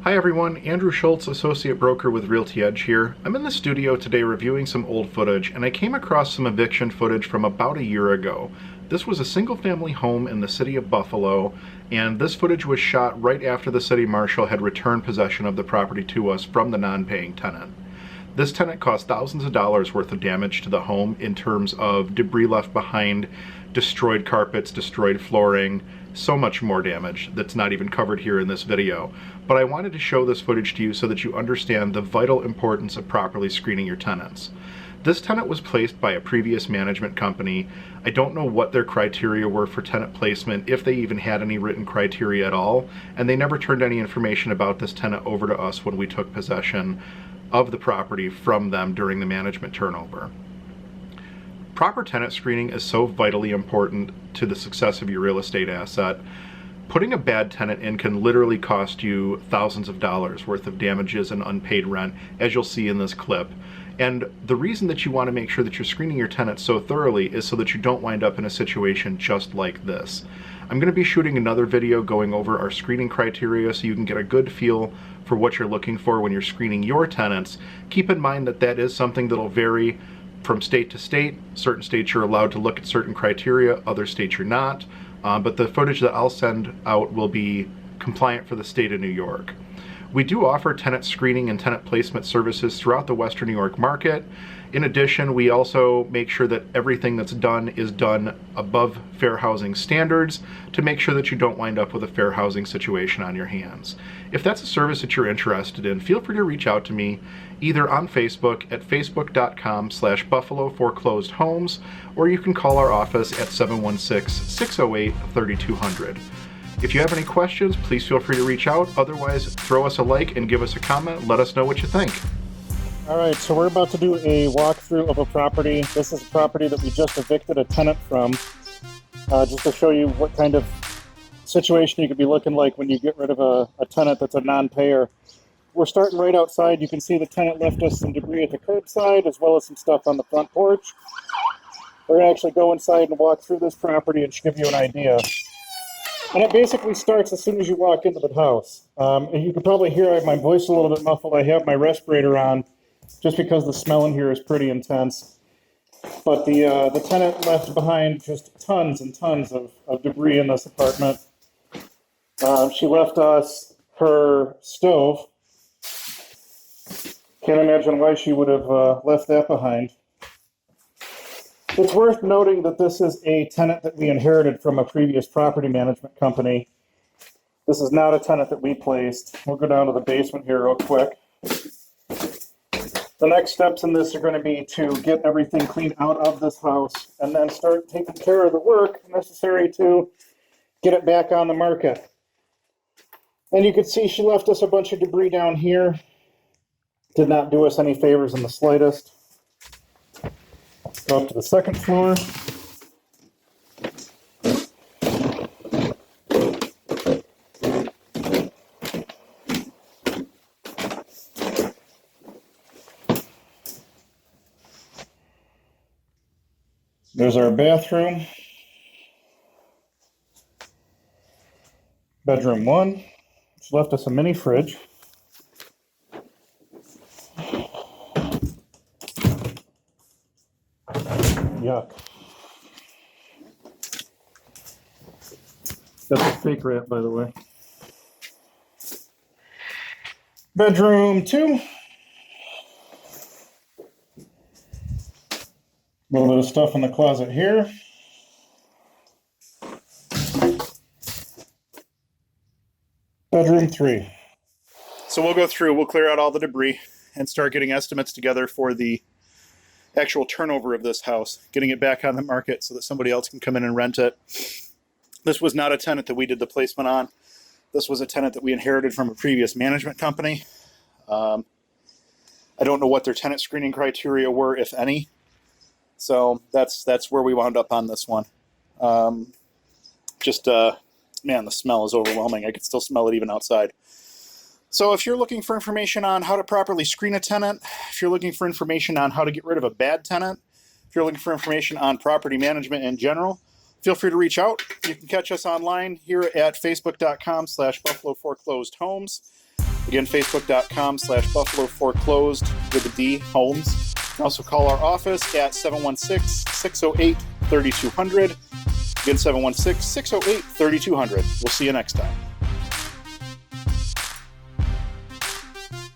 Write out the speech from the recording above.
Hi everyone, Andrew Schultz, Associate Broker with Realty Edge here. I'm in the studio today reviewing some old footage, and I came across some eviction footage from about a year ago. This was a single-family home in the city of Buffalo, and this footage was shot right after the city marshal had returned possession of the property to us from the non-paying tenant. This tenant caused thousands of dollars worth of damage to the home in terms of debris left behind, destroyed carpets, destroyed flooring, so much more damage that's not even covered here in this video. But I wanted to show this footage to you so that you understand the vital importance of properly screening your tenants. This tenant was placed by a previous management company. I don't know what their criteria were for tenant placement, if they even had any written criteria at all, and they never turned any information about this tenant over to us when we took possession of the property from them during the management turnover. Proper tenant screening is so vitally important to the success of your real estate asset. Putting a bad tenant in can literally cost you thousands of dollars worth of damages and unpaid rent, as you'll see in this clip. And the reason that you want to make sure that you're screening your tenants so thoroughly is so that you don't wind up in a situation just like this. I'm going to be shooting another video going over our screening criteria so you can get a good feel for what you're looking for when you're screening your tenants. Keep in mind that that is something that'll vary from state to state. Certain states you're allowed to look at certain criteria, other states you're not. But the footage that I'll send out will be compliant for the state of New York. We do offer tenant screening and tenant placement services throughout the Western New York market. In addition, we also make sure that everything that's done is done above fair housing standards to make sure that you don't wind up with a fair housing situation on your hands. If that's a service that you're interested in, feel free to reach out to me either on Facebook at facebook.com/Buffalo Foreclosed Homes, or you can call our office at 716-608-3200. If you have any questions, please feel free to reach out. Otherwise, throw us a like and give us a comment. Let us know what you think. All right, so we're about to do a walkthrough of a property. This is a property that we just evicted a tenant from, just to show you what kind of situation you could be looking like when you get rid of a tenant that's a non-payer. We're starting right outside. You can see the tenant left us some debris at the curbside, as well as some stuff on the front porch. We're going to actually go inside and walk through this property and give you an idea. And it basically starts as soon as you walk into the house. And you can probably hear my voice a little bit muffled. I have my respirator on just because the smell in here is pretty intense. But the tenant left behind just tons and tons of debris in this apartment. She left us her stove. Can't imagine why she would have left that behind. It's worth noting that this is a tenant that we inherited from a previous property management company. This is not a tenant that we placed. We'll go down to the basement here real quick. The next steps in this are going to be to get everything cleaned out of this house and then start taking care of the work necessary to get it back on the market. And you can see she left us a bunch of debris down here. Did not do us any favors in the slightest. Go up to the second floor. There's our bathroom. Bedroom 1. She left us a mini fridge. Yuck. That's a fake rat, by the way. Bedroom 2. A little bit of stuff in the closet here. Bedroom 3. So we'll go through, we'll clear out all the debris and start getting estimates together for the actual turnover of this house, getting it back on the market so that somebody else can come in and rent it. This was not a tenant that we did the placement on. This was a tenant that we inherited from a previous management company. I don't know what their tenant screening criteria were, if any. So that's where we wound up on this one. Man, the smell is overwhelming. I could still smell it even outside. So if you're looking for information on how to properly screen a tenant, if you're looking for information on how to get rid of a bad tenant, if you're looking for information on property management in general, feel free to reach out. You can catch us online here at facebook.com/Buffalo Foreclosed Homes. Again, facebook.com/Buffalo Foreclosed with a D, Homes. You can also call our office at 716-608-3200. Again, 716-608-3200. We'll see you next time.